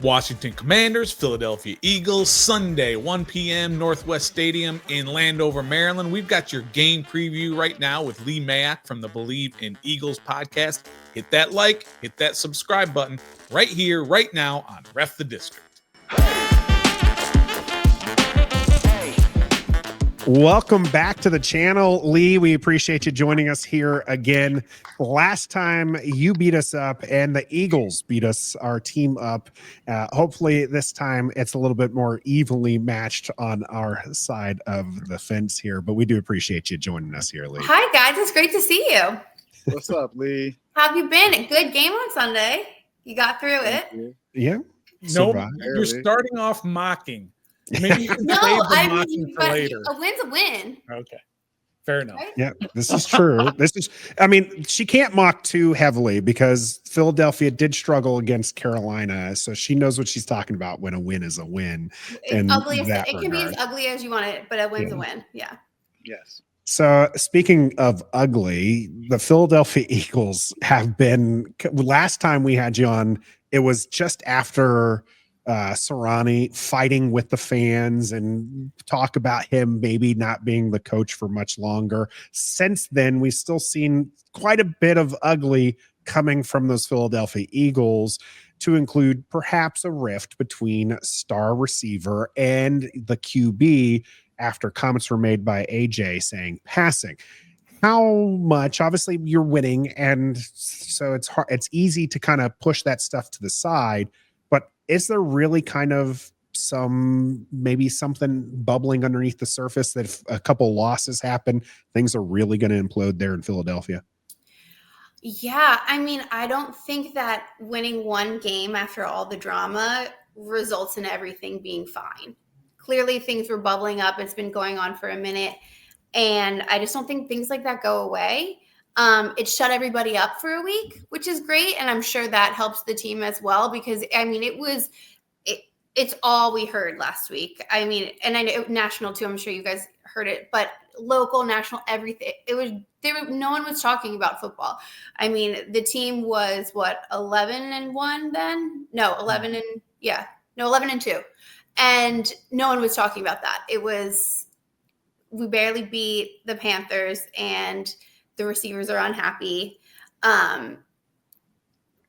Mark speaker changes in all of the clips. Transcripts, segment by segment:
Speaker 1: Washington Commanders, Philadelphia Eagles, Sunday, 1 p.m., Northwest Stadium in Landover, Maryland. We've got your game preview right now with Leigh Mayock from the Bleav in Eagles podcast. Hit that like, hit that subscribe button right here, right now on Ref the District.
Speaker 2: Welcome back to the channel, Leigh. We appreciate you joining us here again. Last time you beat us up and the Eagles beat us, our team up. Hopefully this time it's a little bit more evenly matched on our side of the fence here, but we do appreciate you joining us here, Leigh.
Speaker 3: Hi, guys. It's great to see you.
Speaker 4: What's up, Leigh?
Speaker 3: How have you been? A good game on Sunday. You got through it.
Speaker 2: Yeah.
Speaker 1: No, you're starting off mocking. Maybe you can save the mocking for later.
Speaker 3: A win's a win.
Speaker 1: Okay. Fair enough.
Speaker 3: Right?
Speaker 2: Yeah, this is true. She can't mock too heavily because Philadelphia did struggle against Carolina. So she knows what she's talking about when a win is a win.
Speaker 3: It can be as ugly as you want it, but a win's a win. Yeah.
Speaker 4: Yes.
Speaker 2: So speaking of ugly, the Philadelphia Eagles have been, last time we had you on, it was just after Sirianni fighting with the fans and talk about him maybe not being the coach for much longer. Since then, we've still seen quite a bit of ugly coming from those Philadelphia Eagles, to include perhaps a rift between star receiver and the QB after comments were made by AJ saying passing. How much, obviously you're winning, and so it's hard, it's easy to kind of push that stuff to the side. Is there really kind of maybe something bubbling underneath the surface that if a couple losses happen, things are really going to implode there in Philadelphia?
Speaker 3: Yeah. I don't think that winning one game after all the drama results in everything being fine. Clearly things were bubbling up. It's been going on for a minute. And I just don't think things like that go away. It shut everybody up for a week, which is great. And I'm sure that helps the team as well, because it's all we heard last week. And I know national too, I'm sure you guys heard it, but local, national, everything. No one was talking about football. The team was 11-1 then? No, 11-2. And no one was talking about that. We barely beat the Panthers and the receivers are unhappy. And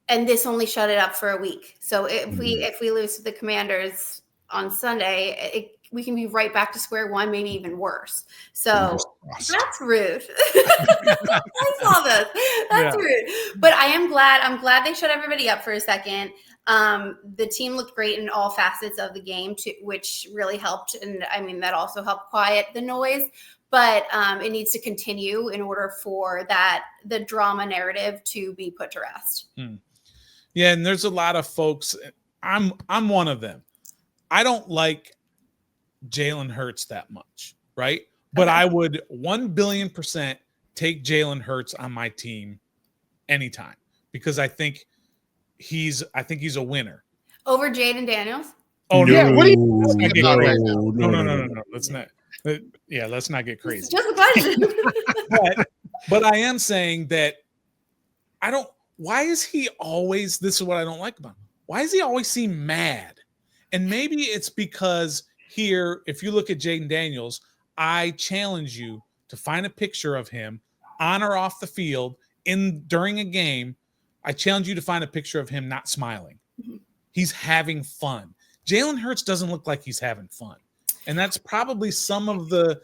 Speaker 3: this only shut it up for a week. So if we lose to the Commanders on Sunday, we can be right back to square one, maybe even worse. So that's rude. I saw this. That's rude. But I'm glad they shut everybody up for a second. The team looked great in all facets of the game, which really helped. And that also helped quiet the noise. But it needs to continue in order for the drama narrative to be put to rest.
Speaker 1: Yeah, and there's a lot of folks. I'm one of them. I don't like Jalen Hurts that much, right? But I would 1 billion% take Jalen Hurts on my team anytime, because I think he's a winner
Speaker 3: over Jaden Daniels.
Speaker 1: Oh
Speaker 4: yeah,
Speaker 1: no!
Speaker 4: What are you talking about right now?
Speaker 1: No. Let's not. Yeah, let's not get crazy.
Speaker 3: It's just a question.
Speaker 1: but I am saying that why is he always, this is what I don't like about him. Why does he always seem mad? And maybe it's because here, if you look at Jaden Daniels, I challenge you to find a picture of him on or off the field during a game. I challenge you to find a picture of him not smiling. He's having fun. Jalen Hurts doesn't look like he's having fun. And that's probably some of the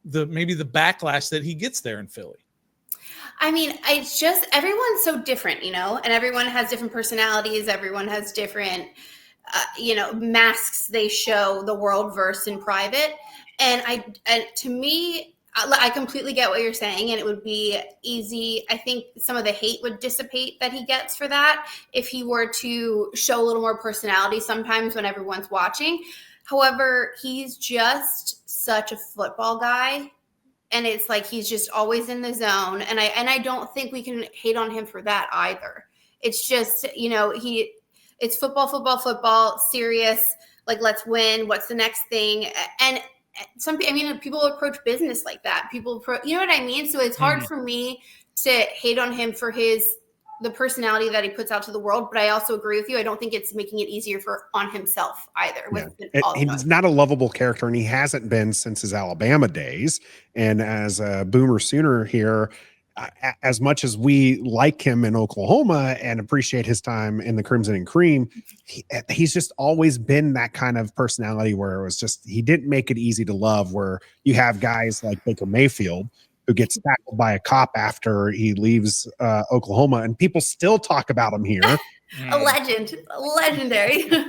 Speaker 1: maybe the backlash that he gets there in Philly.
Speaker 3: It's just everyone's so different, and everyone has different personalities. Everyone has different, masks they show the world versus in private. And to me, I completely get what you're saying, and it would be easy. I think some of the hate would dissipate that he gets for that if he were to show a little more personality sometimes when everyone's watching. However, he's just such a football guy, and it's like he's just always in the zone. And I don't think we can hate on him for that either. It's just, it's football, serious, like, let's win. What's the next thing? And people approach business like that. You know what I mean? So it's hard for me to hate on him for his the personality that he puts out to the world. But I also agree with you. I don't think it's making it easier on himself either.
Speaker 2: He's not a lovable character, and he hasn't been since his Alabama days. And as a Boomer Sooner here, as much as we like him in Oklahoma and appreciate his time in the Crimson and Cream, he's just always been that kind of personality where it was just, he didn't make it easy to love, where you have guys like Baker Mayfield who gets tackled by a cop after he leaves Oklahoma, and people still talk about him here.
Speaker 3: A legendary.
Speaker 2: So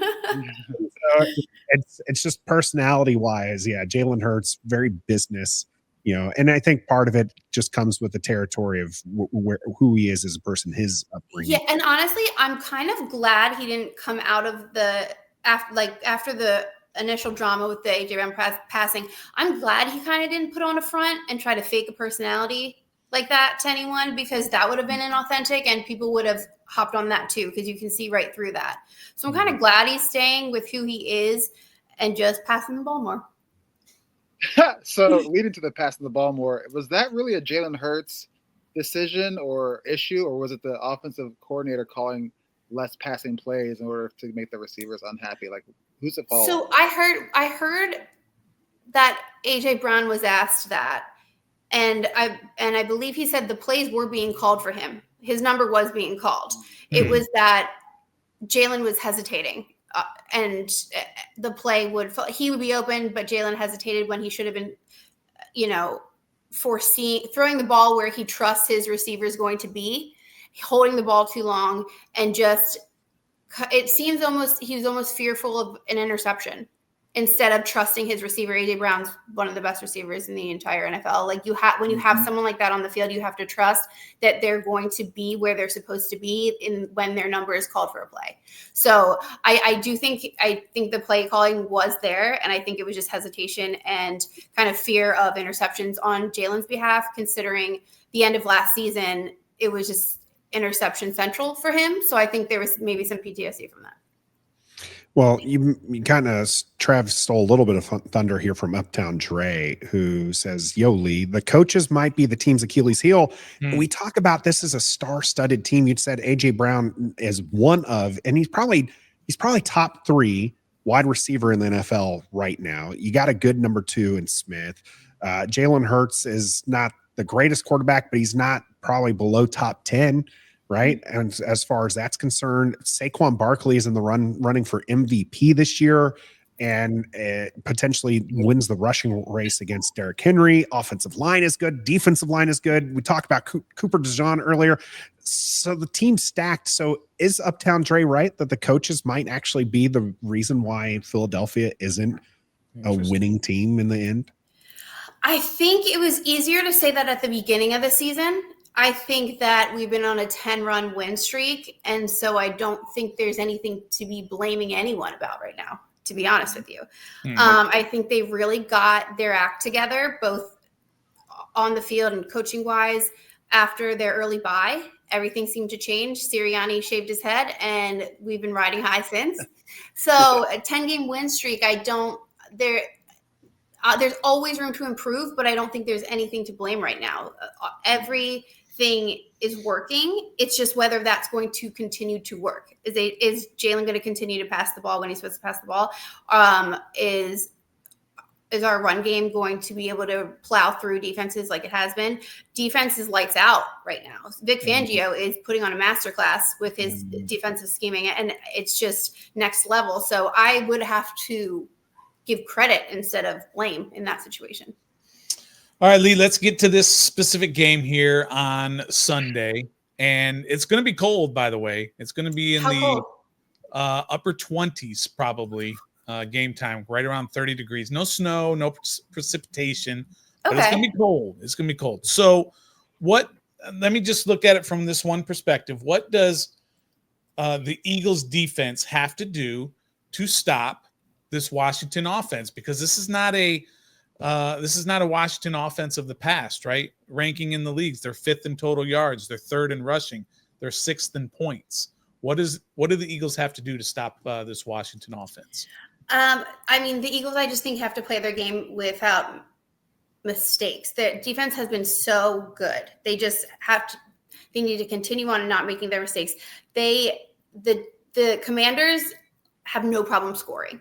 Speaker 2: it's just personality wise. Yeah. Jalen Hurts, very business, and I think part of it just comes with the territory of who he is as a person, his upbringing.
Speaker 3: Yeah. And honestly, I'm kind of glad he didn't come out of after the initial drama with the AJ Brown passing. I'm glad he kind of didn't put on a front and try to fake a personality like that to anyone, because that would have been inauthentic and people would have hopped on that too, because you can see right through that. So I'm kind of glad he's staying with who he is and just passing the ball more.
Speaker 4: So leading to the passing the ball more, was that really a Jalen Hurts decision or issue, or was it the offensive coordinator calling less passing plays in order to make the receivers unhappy? Like, who's at fault?
Speaker 3: So I heard that AJ Brown was asked that, and I Bleav he said the plays were being called for him. His number was being called. It was that Jalen was hesitating, and the play he would be open, but Jalen hesitated when he should have been, throwing the ball where he trusts his receiver is going to be, holding the ball too long, and just it seems he was almost fearful of an interception instead of trusting his receiver. AJ Brown's one of the best receivers in the entire NFL. Like when you have someone like that on the field, you have to trust that they're going to be where they're supposed to be when their number is called for a play. So I think the play calling was there, and I think it was just hesitation and kind of fear of interceptions on Jalen's behalf, considering the end of last season, it was just interception central for him. So I think there was maybe some PTSD from that.
Speaker 2: Well, you kind of, Trav stole a little bit of thunder here from Uptown Dre, who says, yo, Leigh, the coaches might be the team's Achilles heel. We talk about this as a star-studded team. You'd said AJ Brown is one of, and he's probably top 3 wide receiver in the NFL right now. You got a good number 2 in Smith. Jalen Hurts is not the greatest quarterback, but he's not probably below top 10. Right. And as far as that's concerned, Saquon Barkley is in the running for MVP this year, and potentially wins the rushing race against Derrick Henry. Offensive line is good. Defensive line is good. We talked about Cooper DeJean earlier. So the team's stacked. So is Uptown Dre right that the coaches might actually be the reason why Philadelphia isn't a winning team in the end?
Speaker 3: I think it was easier to say that at the beginning of the season. I think that we've been on a 10-run win streak, and so I don't think there's anything to be blaming anyone about right now, to be honest with you. I think they really got their act together, both on the field and coaching-wise, after their early bye. Everything seemed to change. Sirianni shaved his head, and we've been riding high since. So a 10-game win streak, there's always room to improve, but I don't think there's anything to blame right now. Everything is working. It's just whether that's going to continue to work. Is Jalen going to continue to pass the ball when he's supposed to pass the ball? Is our run game going to be able to plow through defenses like it has been? Defense is lights out right now. Vic Fangio is putting on a masterclass with his defensive scheming, and it's just next level. So I would have to give credit instead of blame in that situation.
Speaker 1: All right, Leigh, let's get to this specific game here on Sunday. And it's going to be cold, by the way. It's going to be in the upper 20s probably game time, right around 30 degrees. No snow, no precipitation. But it's going to be cold. It's going to be cold. So let me just look at it from this one perspective. What does the Eagles defense have to do to stop this Washington offense? Because this is not a Washington offense of the past, right? Ranking in the leagues, they're 5th in total yards, they're 3rd in rushing, they're 6th in points. What do the Eagles have to do to stop this Washington offense?
Speaker 3: The Eagles, I just think, have to play their game without mistakes. Their defense has been so good. They They need to continue on and not making their mistakes. The Commanders have no problem scoring.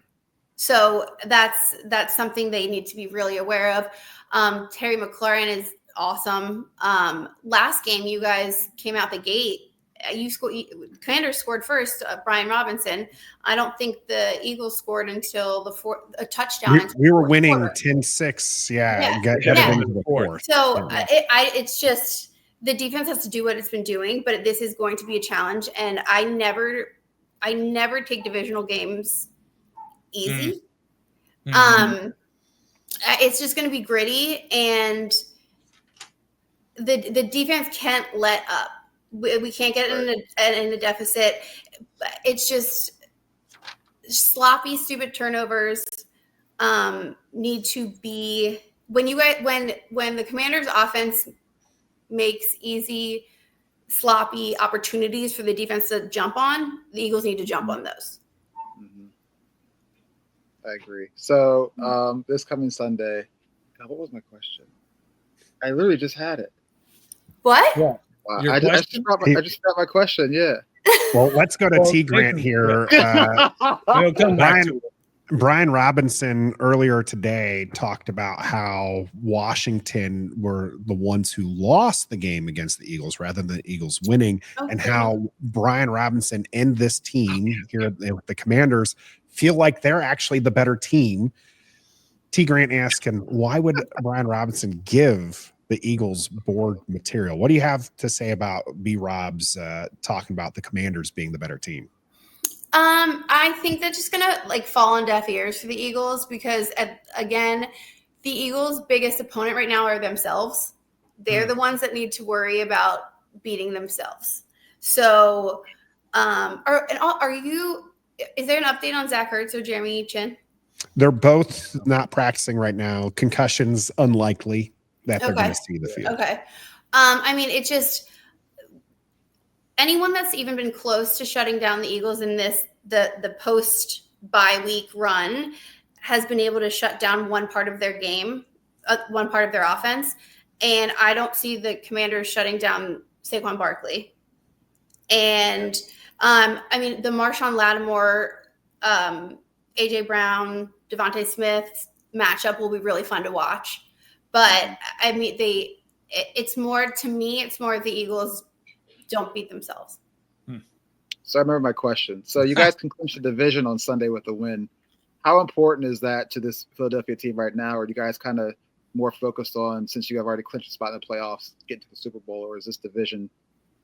Speaker 3: So that's something they need to be really aware of. Terry McLaurin is awesome. Last game, you guys came out the gate. Commanders scored first, Brian Robinson. I don't think the Eagles scored until a touchdown.
Speaker 2: We were winning 10-6. Yeah. Got it into the fourth.
Speaker 3: So it's just the defense has to do what it's been doing, but this is going to be a challenge. And I never take divisional games easy.
Speaker 1: Mm-hmm.
Speaker 3: It's just going to be gritty, and the defense can't let up. We can't get in a deficit. It's just sloppy, stupid turnovers need to be when the Commanders' offense makes easy, sloppy opportunities for the defense to jump on. The Eagles need to jump on those.
Speaker 4: I agree. So this coming Sunday, God, what was my question? I literally just had it.
Speaker 3: What?
Speaker 1: Yeah.
Speaker 4: Wow. I just forgot my question. Yeah.
Speaker 2: Well, let's go to T. Grant here.
Speaker 1: We'll come back to it.
Speaker 2: Brian Robinson earlier today talked about how Washington were the ones who lost the game against the Eagles rather than the Eagles winning, and how Brian Robinson and this team here with the Commanders feel like they're actually the better team. T. Grant asking, why would Brian Robinson give the Eagles board material? What do you have to say about B-Rob's talking about the Commanders being the better team?
Speaker 3: I think that's just gonna fall on deaf ears for the Eagles because again, the Eagles' biggest opponent right now are themselves. They're the ones that need to worry about beating themselves. So, is there an update on Zach Ertz or Jeremy Chin?
Speaker 2: They're both not practicing right now. Concussions unlikely that they're going to see the field.
Speaker 3: Okay. I mean, it's just anyone that's even been close to shutting down the Eagles in the post bye week run has been able to shut down one part of their game, one part of their offense. And I don't see the Commanders shutting down Saquon Barkley. And I mean, the Marshawn Lattimore, AJ Brown, Devontae Smith matchup will be really fun to watch. But I mean, it's more the Eagles don't beat themselves.
Speaker 4: So I remember my question. So you guys can clinch the division on Sunday with a win. How important is that to this Philadelphia team right now? Or are you guys kind of more focused on, since you have already clinched a spot in the playoffs, get to the Super Bowl, or is this division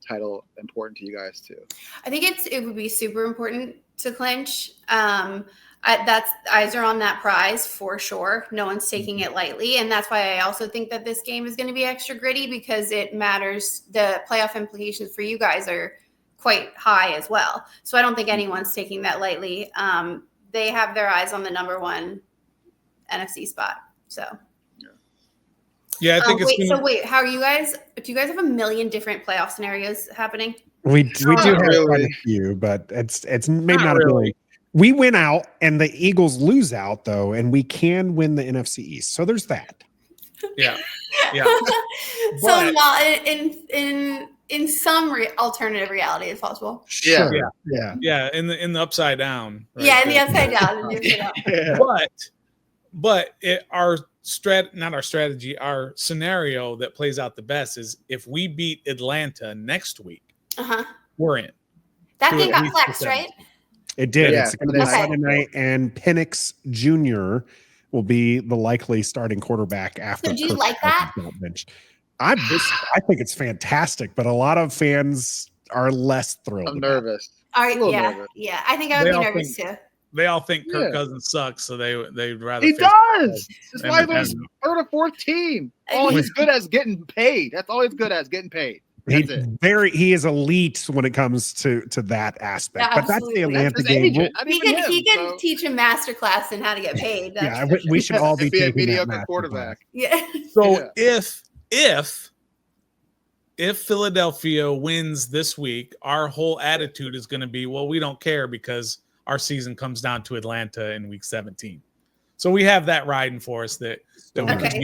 Speaker 4: title important to you guys too?
Speaker 3: I think it would be super important to clinch. Eyes are on that prize for sure. No one's taking it lightly. And that's why I also think that this game is going to be extra gritty because it matters. The playoff implications for you guys are quite high as well. So I don't think anyone's taking that lightly. They have their eyes on the number one NFC spot. So.
Speaker 1: Yeah, I think
Speaker 3: wait, how are you guys? Do you guys have a million different playoff scenarios happening?
Speaker 2: We do have quite a few, but it's maybe not really. A we win out and the Eagles lose out though, and we can win the NFC East. So there's that.
Speaker 1: Yeah.
Speaker 3: So not in some alternative reality is possible.
Speaker 2: Sure.
Speaker 1: Yeah. In the upside down. Right?
Speaker 3: Yeah, in the upside down.
Speaker 1: But our scenario that plays out the best is if we beat Atlanta next week, we're in.
Speaker 3: That game got flexed, right?
Speaker 2: It did.
Speaker 4: Yeah.
Speaker 2: It's going to be Sunday night, and Penix Jr. will be the likely starting quarterback after.
Speaker 3: So do you like that?
Speaker 2: Bench. I think it's fantastic, but a lot of fans are less thrilled.
Speaker 4: I'm nervous.
Speaker 3: Nervous. Yeah. I think I would be nervous too.
Speaker 1: They all think Kirk Cousins sucks, so they'd rather.
Speaker 4: He does. That's why they're third or fourth team. All he's good as getting paid. That's all he's good as, getting paid.
Speaker 2: He is elite when it comes to that aspect.
Speaker 3: Yeah,
Speaker 2: but that's the Atlanta game.
Speaker 3: He can teach a master class in how to get paid.
Speaker 2: We should all be
Speaker 4: a mediocre quarterback.
Speaker 3: Yeah.
Speaker 1: So if Philadelphia wins this week, our whole attitude is going to be, well, we don't care because our season comes down to Atlanta in week 17. So we have that riding for us. This will
Speaker 3: just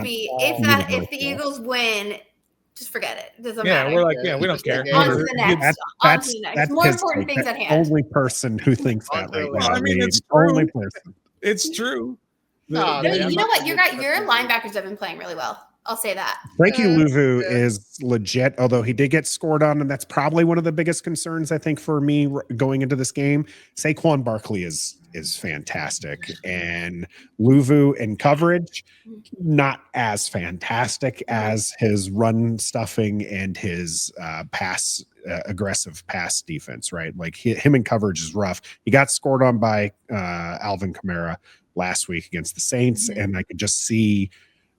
Speaker 3: be if the Eagles win, just forget it. It doesn't
Speaker 1: Yeah,
Speaker 3: matter.
Speaker 1: we're like, we don't care.
Speaker 3: On to the next. On to the next. More
Speaker 2: his
Speaker 3: important
Speaker 2: take.
Speaker 3: things at
Speaker 2: The
Speaker 3: hand.
Speaker 2: only person who thinks that right
Speaker 4: Well,
Speaker 2: now.
Speaker 1: I mean, it's
Speaker 2: only
Speaker 1: true.
Speaker 2: person.
Speaker 1: It's true.
Speaker 4: Nah,
Speaker 3: No,
Speaker 4: man, I'm
Speaker 3: you know
Speaker 4: not
Speaker 3: what?
Speaker 4: gonna
Speaker 3: Your
Speaker 4: get
Speaker 3: linebackers have been playing really well. I'll say that.
Speaker 2: Frankie Louvu
Speaker 4: yeah.
Speaker 2: is legit, although he did get scored on, and that's probably one of the biggest concerns I think for me going into this game. Saquon Barkley is fantastic, and Louvu in coverage not as fantastic as his run stuffing and his aggressive pass defense. Right, like him in coverage is rough. He got scored on by Alvin Kamara last week against the Saints, and I could just see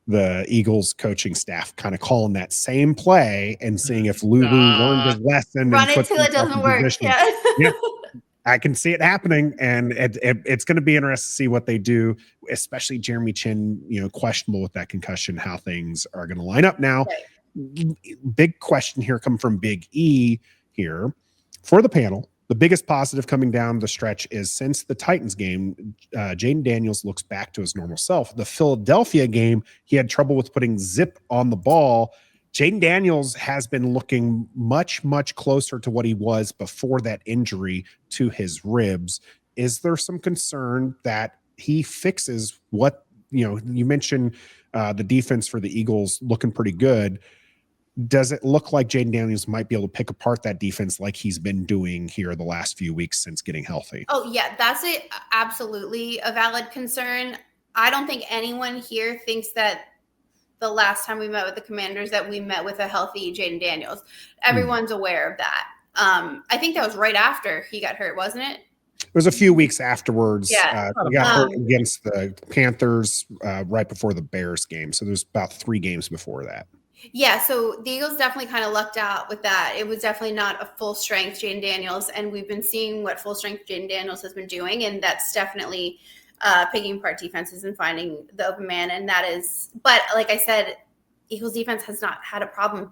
Speaker 2: the Eagles coaching staff kind of calling that same play and seeing if Louvu learned his lesson.
Speaker 3: Run
Speaker 2: and
Speaker 3: it till it doesn't work. Yeah.
Speaker 2: I can see it happening, and it's going to be interesting to see what they do, especially Jeremy Chin, questionable with that concussion, how things are going to line up now. Right. Big question here coming from Big E here for the panel. The biggest positive coming down the stretch is since the Titans game, Jaden Daniels looks back to his normal self. The Philadelphia game, he had trouble with putting zip on the ball. Jaden Daniels has been looking much, much closer to what he was before that injury to his ribs. Is there some concern that he fixes what, you mentioned the defense for the Eagles looking pretty good. Does it look like Jaden Daniels might be able to pick apart that defense like he's been doing here the last few weeks since getting healthy?
Speaker 3: Oh, yeah, that's absolutely a valid concern. I don't think anyone here thinks that the last time we met with the Commanders that we met with a healthy Jaden Daniels. Everyone's aware of that. I think that was right after he got hurt, wasn't it?
Speaker 2: It was a few weeks afterwards.
Speaker 3: Yeah.
Speaker 2: He got hurt against the Panthers right before the Bears game. So there's about 3 games before that.
Speaker 3: Yeah, so the Eagles definitely kind of lucked out with that. It was definitely not a full-strength Jaden Daniels, and we've been seeing what full-strength Jaden Daniels has been doing, and that's definitely picking apart defenses and finding the open man, and that is – but like I said, Eagles defense has not had a problem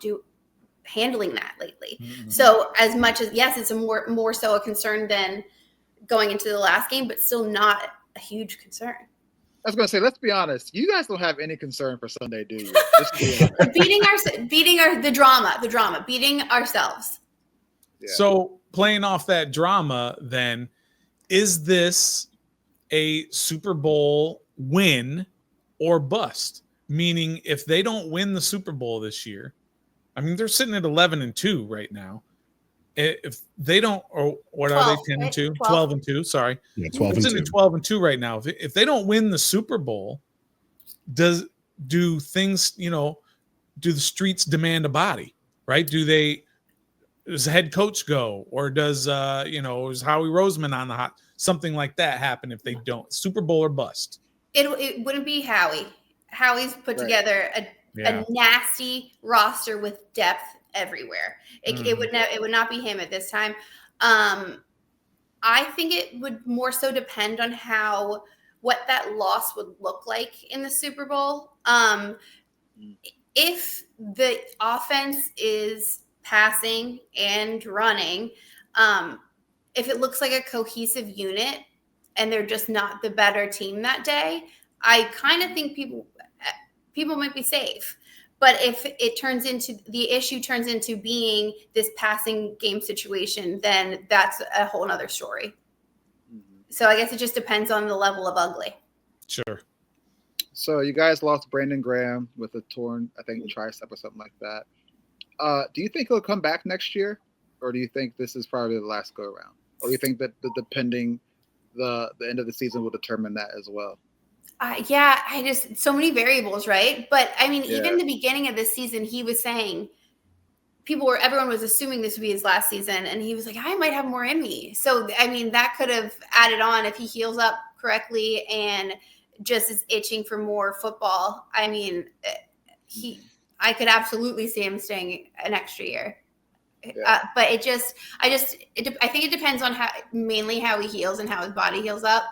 Speaker 3: handling that lately. Mm-hmm. So as much as – yes, it's a more so a concern than going into the last game, but still not a huge concern.
Speaker 4: I was going to say, let's be honest. You guys don't have any concern for Sunday, do you?
Speaker 3: beating the drama, beating ourselves.
Speaker 1: Yeah. So playing off that drama, then, is this a Super Bowl win or bust? Meaning, if they don't win the Super Bowl this year, I mean, they're sitting at 11-2 right now. If they don't, or what 12, are they 10-2? 12-2, sorry.
Speaker 2: Yeah, 12-2.
Speaker 1: 12-2 right now. If they don't win the Super Bowl, do things, do the streets demand a body, right? Does the head coach go, or does is Howie Roseman on the hot, something like that happen if they don't? Super Bowl or bust?
Speaker 3: It wouldn't be Howie. Howie's put together a nasty roster with depth everywhere. It would not be him at this time. I think it would more so depend on what that loss would look like in the Super Bowl. If the offense is passing and running, if it looks like a cohesive unit and they're just not the better team that day, I kind of think people might be safe. But if the issue turns into being this passing game situation, then that's a whole nother story. So I guess it just depends on the level of ugly.
Speaker 1: Sure.
Speaker 4: So you guys lost Brandon Graham with a torn, I think, tricep or something like that. Do you think he'll come back next year? Or do you think this is probably the last go around? Or do you think that depending the end of the season will determine that as well?
Speaker 3: So many variables, right? But I mean, even the beginning of this season, he was saying everyone was assuming this would be his last season. And he was like, I might have more in me. So, I mean, that could have added on if he heals up correctly and just is itching for more football. I mean, I could absolutely see him staying an extra year. Yeah. But I think it depends on mainly how he heals and how his body heals up.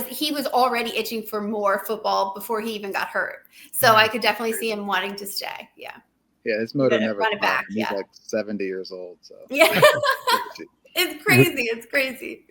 Speaker 3: He was already itching for more football before he even got hurt. So I could definitely see him wanting to stay. Yeah.
Speaker 4: Yeah, his motor never
Speaker 3: run it back.
Speaker 4: He's like 70 years old. So
Speaker 3: yeah. It's crazy.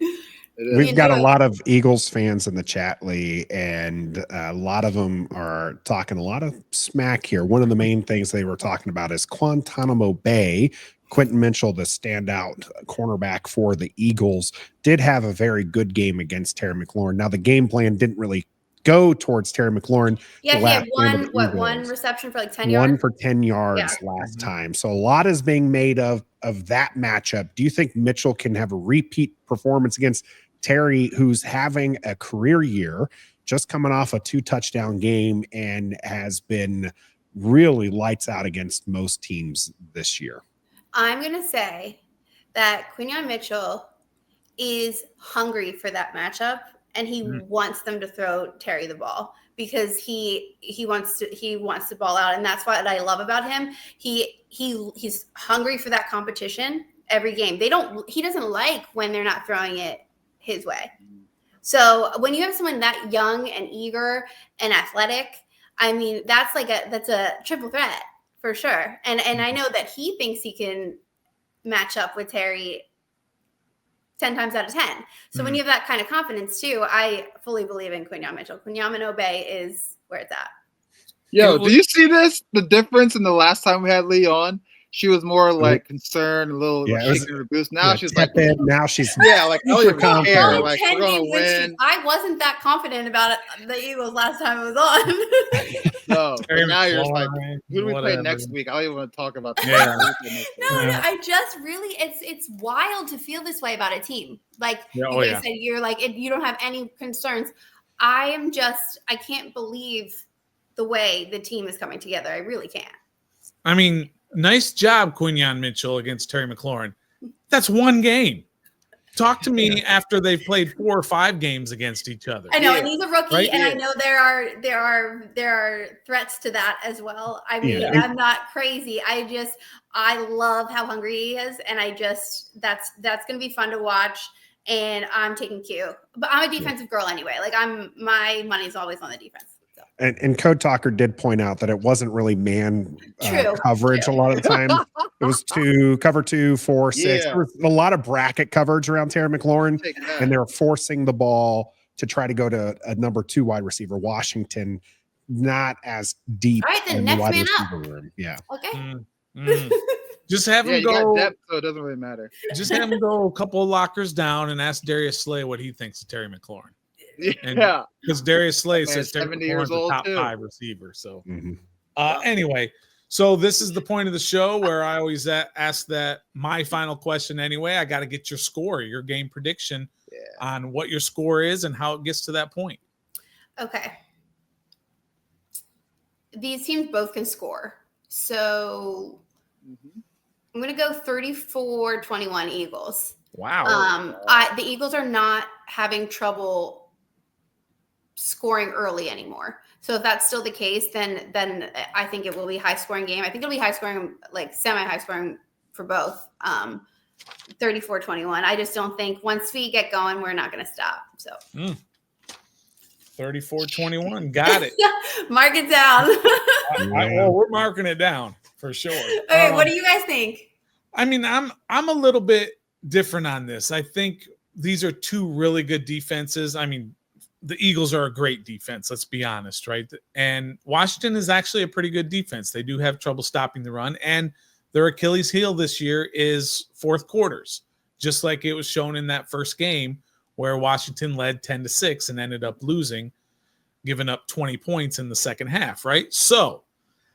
Speaker 2: We've got a lot of Eagles fans in the chat, Leigh, and a lot of them are talking a lot of smack here. One of the main things they were talking about is Guantanamo Bay. Quentin Mitchell, the standout cornerback for the Eagles, did have a very good game against Terry McLaurin. Now, the game plan didn't really go towards Terry McLaurin.
Speaker 3: Yeah, he had one reception for like 10 yards?
Speaker 2: One for 10 yards last time. So a lot is being made of that matchup. Do you think Mitchell can have a repeat performance against Terry, who's having a career year, just coming off a 2-touchdown game and has been really lights out against most teams this year?
Speaker 3: I'm going to say that Quinyon Mitchell is hungry for that matchup, and he wants them to throw Terry the ball because he wants to ball out, and that's what I love about him. He's hungry for that competition every game. He doesn't like when they're not throwing it his way. So when you have someone that young and eager and athletic, I mean, that's a triple threat for sure. And I know that he thinks he can match up with Terry 10 times out of 10. So when you have that kind of confidence too, I fully Bleav in Quinyon Mitchell. Quinyon Bay is where it's at.
Speaker 4: Yo, do you see this? The difference in the last time we had Leigh on? She was more like concerned, a little shaking her boots. Now she's like,
Speaker 2: now she's
Speaker 4: like, I don't even care. Like, we're gonna win.
Speaker 3: I wasn't that confident about the Eagles last time I was on.
Speaker 4: No, now you're just like, who do we play next week? I don't even want to talk about that.
Speaker 3: No, I just really, it's wild to feel this way about a team. Like you guys said, you're like, you don't have any concerns. I can't Bleav the way the team is coming together. I really can't.
Speaker 1: I mean, nice job, Quinyon Mitchell against Terry McLaurin. That's one game. Talk to me after they've played 4 or 5 games against each other.
Speaker 3: I know, and he's a rookie, and I know there are threats to that as well. I mean, I'm not crazy. I love how hungry he is, and that's going to be fun to watch. And I'm taking Q, but I'm a defensive girl anyway. Like my money's always on the defense.
Speaker 2: And Code Talker did point out that it wasn't really man coverage a lot of the time. It was cover 2, 4, 6. There was a lot of bracket coverage around Terry McLaurin, and they were forcing the ball to try to go to a number 2 wide receiver. Washington, not as deep.
Speaker 3: All right, then
Speaker 2: in
Speaker 3: next
Speaker 2: the wide
Speaker 3: man
Speaker 2: receiver room. Yeah.
Speaker 3: Okay.
Speaker 1: Just have him go.
Speaker 4: You got depth, so it doesn't really matter.
Speaker 1: Just have him go a couple of lockers down and ask Darius Slay what he thinks of Terry McLaurin. Because Darius Slay says Terry McLaurin's a top 5 receiver. So anyway, so this is the point of the show where I always ask that my final question anyway. I got to get your score, your game prediction on what your score is and how it gets to that point.
Speaker 3: Okay. These teams both can score. So I'm going to go 34-21 Eagles.
Speaker 1: Wow.
Speaker 3: The Eagles are not having trouble scoring early anymore. So if that's still the case, then I think it will be a high scoring game. I think it'll be high scoring, like semi high scoring for both. 34-21. I just don't think once we get going, we're not going to stop. So
Speaker 1: 34-21. Got it.
Speaker 3: Mark it down.
Speaker 1: We're marking it down for sure.
Speaker 3: Okay, what do you guys think?
Speaker 1: I mean, I'm a little bit different on this. I think these are 2 really good defenses. I mean, the Eagles are a great defense, let's be honest, right? And Washington is actually a pretty good defense. They do have trouble stopping the run, and their Achilles heel this year is fourth quarters, just like it was shown in that first game where Washington led 10-6 and ended up losing, giving up 20 points in the second half, right? So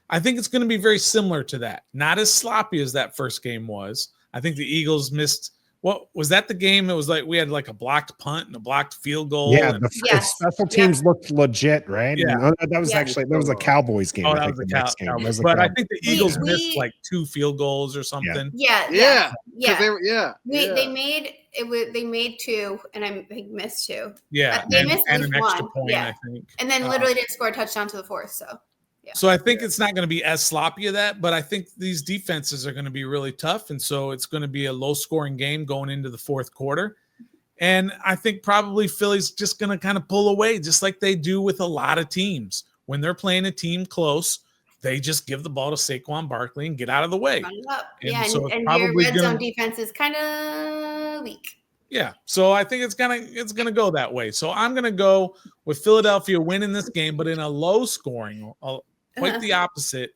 Speaker 1: I think it's going to be very similar to that. Not as sloppy as that first game was. I think the Eagles missed. What was that? The game? It was like we had like a blocked punt and a blocked field goal.
Speaker 2: Yeah, the special teams looked legit, right?
Speaker 1: Yeah,
Speaker 2: that was a Cowboys game.
Speaker 1: I think I think the Eagles missed like 2 field goals or something.
Speaker 3: Yeah.
Speaker 4: They
Speaker 3: made 2, and I think missed 2.
Speaker 1: Yeah,
Speaker 3: they missed
Speaker 1: and an extra
Speaker 3: 1.
Speaker 1: point, I think,
Speaker 3: and then literally didn't score a touchdown to the 4th. So. Yeah.
Speaker 1: So I think it's not going to be as sloppy of that, but I think these defenses are going to be really tough. And so it's going to be a low scoring game going into the fourth quarter. And I think probably Philly's just going to kind of pull away, just like they do with a lot of teams. When they're playing a team close, they just give the ball to Saquon Barkley and get out of the way.
Speaker 3: And your red zone defense is kind of weak.
Speaker 1: Yeah, so I think it's gonna go that way. So I'm gonna go with Philadelphia winning this game, but in a low scoring, quite the opposite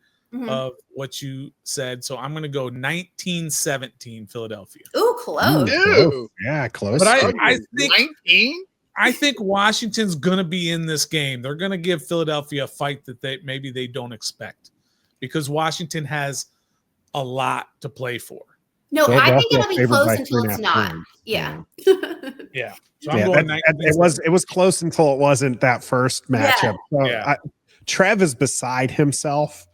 Speaker 1: of what you said. So I'm gonna go 19-17 Philadelphia.
Speaker 3: Ooh, close.
Speaker 4: Ew.
Speaker 2: Yeah, close.
Speaker 1: But I think
Speaker 4: 19.
Speaker 1: I think Washington's gonna be in this game. They're gonna give Philadelphia a fight that they don't expect, because Washington has a lot to play for.
Speaker 3: No, I think it'll be
Speaker 2: favored
Speaker 3: close
Speaker 2: by
Speaker 3: until it's
Speaker 2: 3.5
Speaker 3: not.
Speaker 2: points.
Speaker 3: Yeah.
Speaker 1: Yeah. So I'm going 19.
Speaker 2: It was close until it wasn't that first matchup. So
Speaker 1: Yeah.
Speaker 2: Trev is beside himself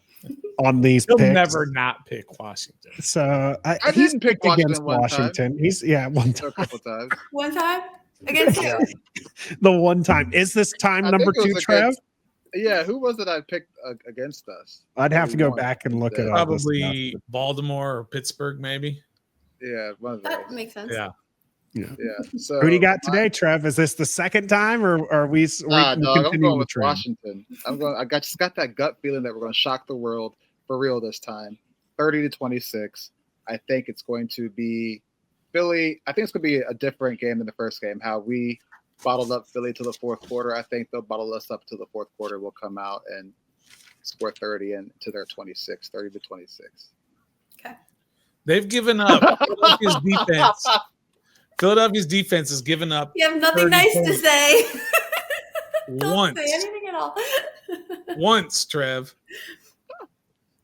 Speaker 2: on these
Speaker 1: He'll
Speaker 2: picks.
Speaker 1: never not pick Washington.
Speaker 2: So
Speaker 4: I
Speaker 2: he's
Speaker 4: didn't pick
Speaker 2: picked
Speaker 4: Washington one time.
Speaker 2: Washington. He's one
Speaker 4: A
Speaker 2: time.
Speaker 4: couple times.
Speaker 3: One time against you.
Speaker 2: The one time. Is this time
Speaker 4: I
Speaker 2: number
Speaker 4: think it
Speaker 2: 2,
Speaker 4: was
Speaker 2: Trev?
Speaker 4: against- Yeah, who was it I picked against us?
Speaker 2: I'd have to go
Speaker 4: Won.
Speaker 2: back and look at all this
Speaker 1: Probably
Speaker 2: stuff.
Speaker 1: Baltimore or Pittsburgh, maybe.
Speaker 4: Yeah, one of those.
Speaker 3: That makes sense.
Speaker 1: Yeah.
Speaker 4: Yeah. So
Speaker 2: Who do you got today, Trev? Is this the second time, or are we?
Speaker 4: Nah, dog, I'm
Speaker 2: continuing
Speaker 4: going
Speaker 2: the
Speaker 4: with
Speaker 2: trend?
Speaker 4: Washington. Just got that gut feeling that we're going to shock the world for real this time. 30-26. I think it's going to be Philly. I think it's going to be a different game than the first game. How we bottled up Philly to the fourth quarter. I think they'll bottle us up to the fourth quarter. We'll come out and score 30 and to their 26, 30-26.
Speaker 1: They've given up. Philadelphia's defense has given up.
Speaker 3: You have nothing
Speaker 1: 30
Speaker 3: nice to
Speaker 1: points.
Speaker 3: say. Don't
Speaker 1: Once.
Speaker 3: say anything at all.
Speaker 1: Once, Trev.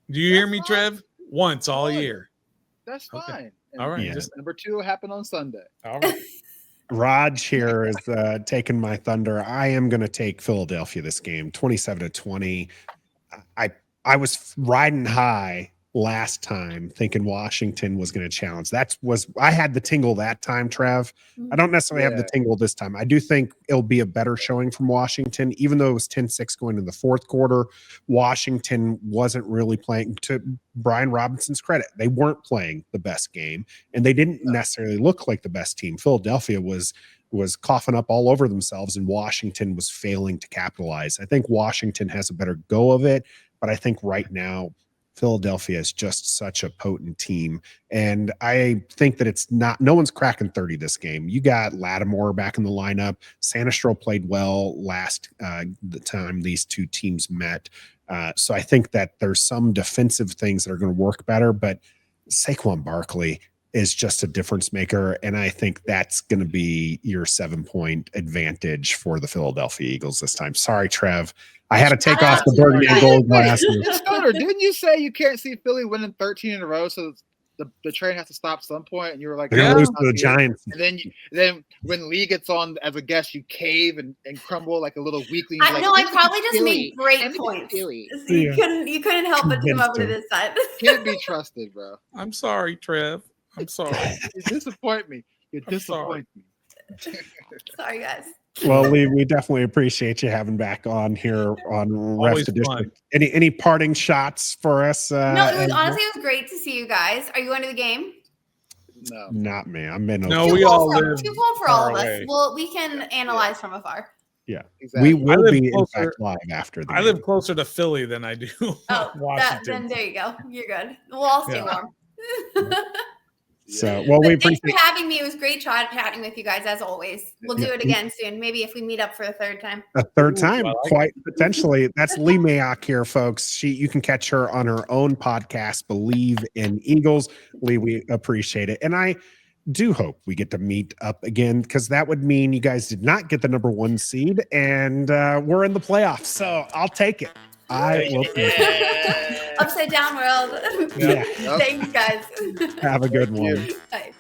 Speaker 1: Do you hear
Speaker 4: That's
Speaker 1: me,
Speaker 4: fine.
Speaker 1: Trev? Once all
Speaker 4: Fine.
Speaker 1: year.
Speaker 4: That's
Speaker 1: Okay.
Speaker 4: fine. And
Speaker 1: All right.
Speaker 2: Yeah.
Speaker 1: Just
Speaker 4: number 2 will happen on Sunday.
Speaker 1: all right.
Speaker 2: Raj here is taking my thunder. I am going to take Philadelphia this game, 27-20. I was riding high last time, thinking Washington was going to challenge. I had the tingle that time, Trev. I don't necessarily have the tingle this time. I do think it'll be a better showing from Washington, even though it was 10-6 going in the fourth quarter. Washington wasn't really playing, to Brian Robinson's credit. They weren't playing the best game, and they didn't necessarily look like the best team. Philadelphia was coughing up all over themselves, and Washington was failing to capitalize. I think Washington has a better go of it, but I think right now Philadelphia is just such a potent team. And I think that no one's cracking 30 this game. You got Lattimore back in the lineup. Sanistro played well last the time these two teams met. So I think that there's some defensive things that are going to work better, but Saquon Barkley is just a difference maker. And I think that's going to be your 7-point advantage for the Philadelphia Eagles this time. Sorry, Trev. I had to take off the burgundy and gold glasses.
Speaker 4: Stunner, didn't you say you can't see Philly winning 13 in a row, so the train has to stop at some point? And you were like,
Speaker 2: They're going to lose to the Giants.
Speaker 4: And then when Lee gets on as a guest, you cave and crumble like a little weakling.
Speaker 3: I
Speaker 4: like,
Speaker 3: know. I
Speaker 4: "This
Speaker 3: probably
Speaker 4: is
Speaker 3: just
Speaker 4: Philly.
Speaker 3: made great
Speaker 4: And this is
Speaker 3: points.
Speaker 4: Philly."
Speaker 3: So you couldn't help but come over to this side.
Speaker 4: Can't be trusted, bro.
Speaker 1: I'm sorry, Trev. I'm sorry.
Speaker 4: You disappoint me. You
Speaker 1: I'm
Speaker 4: disappoint me.
Speaker 3: Sorry, guys.
Speaker 2: Well, Lee, we definitely appreciate you having back on here on
Speaker 1: Always
Speaker 2: Rest Edition.
Speaker 1: fun.
Speaker 2: Any parting shots for us?
Speaker 3: No, honestly, it was great to see you guys. Are you going to the game?
Speaker 4: No.
Speaker 2: Not me. I'm in.
Speaker 1: No,
Speaker 3: Too
Speaker 1: we
Speaker 3: cold
Speaker 1: all
Speaker 3: for,
Speaker 1: live
Speaker 3: too cold for all of
Speaker 1: far
Speaker 3: us.
Speaker 1: away.
Speaker 3: Well, we can analyze from afar.
Speaker 2: Yeah,
Speaker 4: Exactly.
Speaker 2: we will
Speaker 1: live
Speaker 2: be in
Speaker 1: closer-
Speaker 2: fact live after the
Speaker 1: I live closer to Philly than I do
Speaker 3: Oh,
Speaker 1: Washington.
Speaker 3: then there you go. You're good. We'll all stay
Speaker 1: Yeah.
Speaker 3: warm.
Speaker 2: So, well, we
Speaker 3: But thanks
Speaker 2: appreciate
Speaker 3: for having me. It was great chatting with you guys as always. We'll do it again soon. Maybe if we meet up for the third time.
Speaker 2: a third
Speaker 1: Ooh,
Speaker 2: time,
Speaker 1: I like
Speaker 2: quite potentially. That's Leigh Mayock here, folks. You can catch her on her own podcast, Bleav in Eagles. Leigh, we appreciate it, and I do hope we get to meet up again, because that would mean you guys did not get the number 1 seed, and we're in the playoffs. So I'll take it. I will take it.
Speaker 3: Upside down world.
Speaker 2: Yeah.
Speaker 3: Thanks, guys.
Speaker 2: Have a good one.
Speaker 3: Bye.